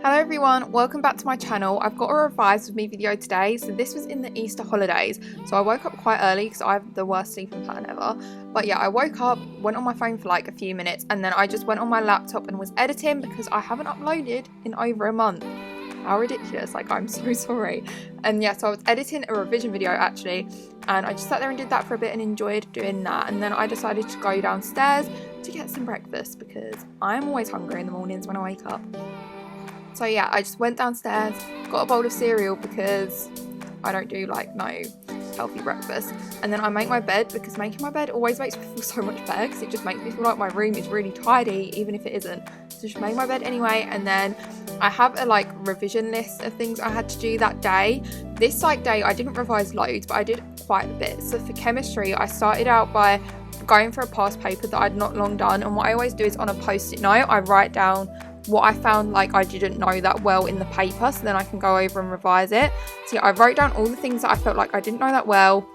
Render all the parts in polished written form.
Hello everyone, welcome back to my channel. I've got a revise with me video today. So this was in the Easter holidays. So I woke up quite early because I have the worst sleeping pattern ever. But yeah, I woke up, went on my phone for like a few minutes, and then I just went on my laptop and was editing because I haven't uploaded in over a month. How ridiculous, like I'm so sorry. And yeah, so I was editing a revision video actually, and I just sat there and did that for a bit and enjoyed doing that. And then I decided to go downstairs to get some breakfast because I'm always hungry in the mornings when I wake up. So yeah, I just went downstairs, got a bowl of cereal because I don't do like no healthy breakfast. And then I make my bed because making my bed always makes me feel so much better because it just makes me feel like my room is really tidy even if it isn't. So just make my bed anyway. And then I have a like revision list of things I had to do that day. This like day I didn't revise loads, but I did quite a bit. So for chemistry, I started out by going for a past paper that I'd not long done. And what I always do is on a post-it note, I write down what I found like I didn't know that well in the paper, so then I can go over and revise it. So yeah, I wrote down all the things that I felt like I didn't know that well,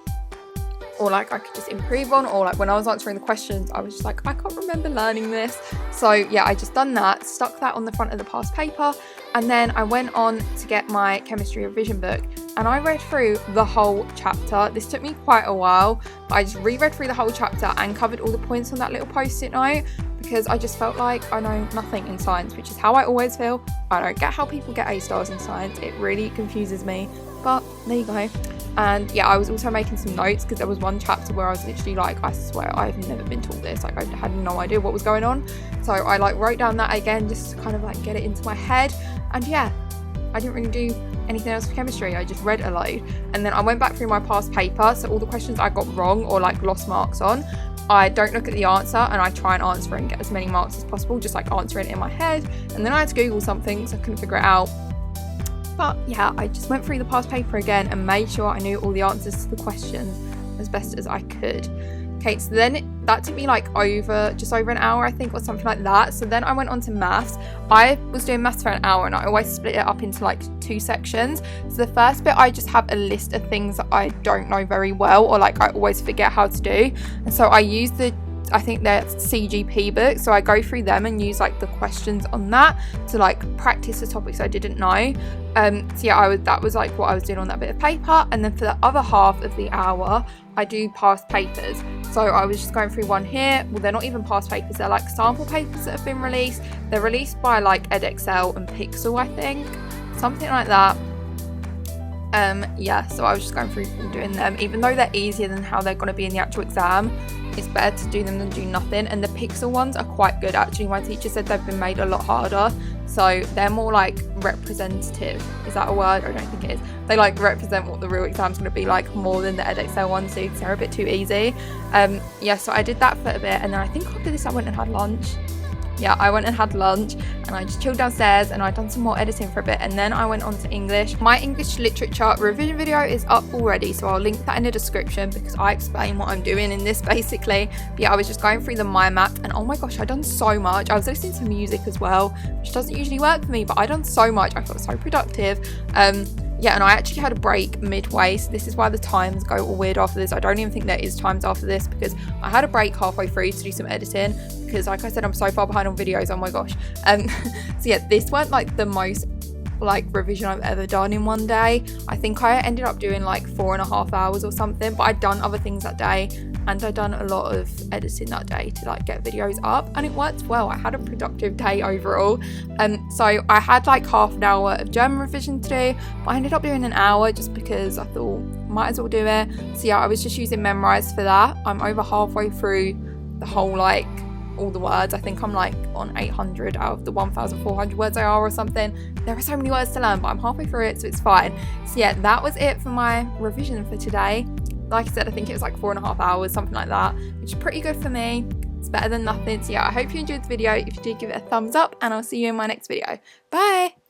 or like I could just improve on, or like when I was answering the questions I was just like, I can't remember learning this. So yeah, I just done that, stuck that on the front of the past paper, and then I went on to get my chemistry revision book and I read through the whole chapter. This took me quite a while, but I just reread through the whole chapter and covered all the points on that little post-it note because I just felt like I know nothing in science, which is how I always feel. I don't get how people get A stars in science. It really confuses me, but there you go. And yeah, I was also making some notes because there was one chapter where I was literally like, I swear I've never been taught this. Like I had no idea what was going on. So I like wrote down that again just to kind of like get it into my head. And yeah, I didn't really do anything else for chemistry. I just read a load. And then I went back through my past paper. So all the questions I got wrong or like lost marks on, I don't look at the answer and I try and answer and get as many marks as possible, just like answering it in my head. And then I had to Google something because I couldn't figure it out. But yeah, I just went through the past paper again and made sure I knew all the answers to the questions as best as I could. Okay, so then that took me like just over an hour, I think, or something like that. So then I went on to maths. I was doing maths for an hour and I always split it up into like 2 sections. So the first bit, I just have a list of things that I don't know very well or like I always forget how to do. And so I use I think they're CGP books, so I go through them and use like the questions on that to like practice the topics I didn't know. So yeah, that was like what I was doing on that bit of paper. And then for the other half of the hour, I do past papers. So I was just going through one here. Well, they're not even past papers, they're like sample papers that have been released. They're released by like Edexcel and Pixel, I think, something like that. Yeah, so I was just going through and doing them. Even though they're easier than how they're going to be in the actual exam, it's better to do them than do nothing. And the Pixel ones are quite good actually. My teacher said they've been made a lot harder, so they're more like representative. Is that a word? I don't think it is. They like represent what the real exam's going to be like more than the Edexcel ones do because they're a bit too easy. Yeah, so I did that for a bit, and then I think after this I went and had lunch. Yeah, I went and had lunch and I just chilled downstairs and I'd done some more editing for a bit, and then I went on to English. My English literature revision video is up already, so I'll link that in the description because I explain what I'm doing in this basically. But yeah, I was just going through the mind map and oh my gosh, I'd done so much. I was listening to music as well, which doesn't usually work for me, but I'd done so much. I felt so productive. Yeah, and I actually had a break midway, so this is why the times go all weird after this. I don't even think there is times after this because I had a break halfway through to do some editing because like I said, I'm so far behind on videos, oh my gosh. So yeah, this weren't like the most like revision I've ever done in one day. I think I ended up doing like 4.5 hours or something, but I'd done other things that day and I'd done a lot of editing that day to like get videos up, and it worked well. I had a productive day overall. So I had like half an hour of German revision to do, but I ended up doing an hour just because I thought might as well do it. So yeah, I was just using Memrise for that. I'm over halfway through the whole like all the words. I think I'm like on 800 out of the 1,400 words there are or something. There are so many words to learn, but I'm halfway through it, so it's fine. So yeah, that was it for my revision for today. Like I said, I think it was like 4.5 hours, something like that, which is pretty good for me. It's better than nothing. So yeah, I hope you enjoyed the video. If you did, give it a thumbs up and I'll see you in my next video. Bye!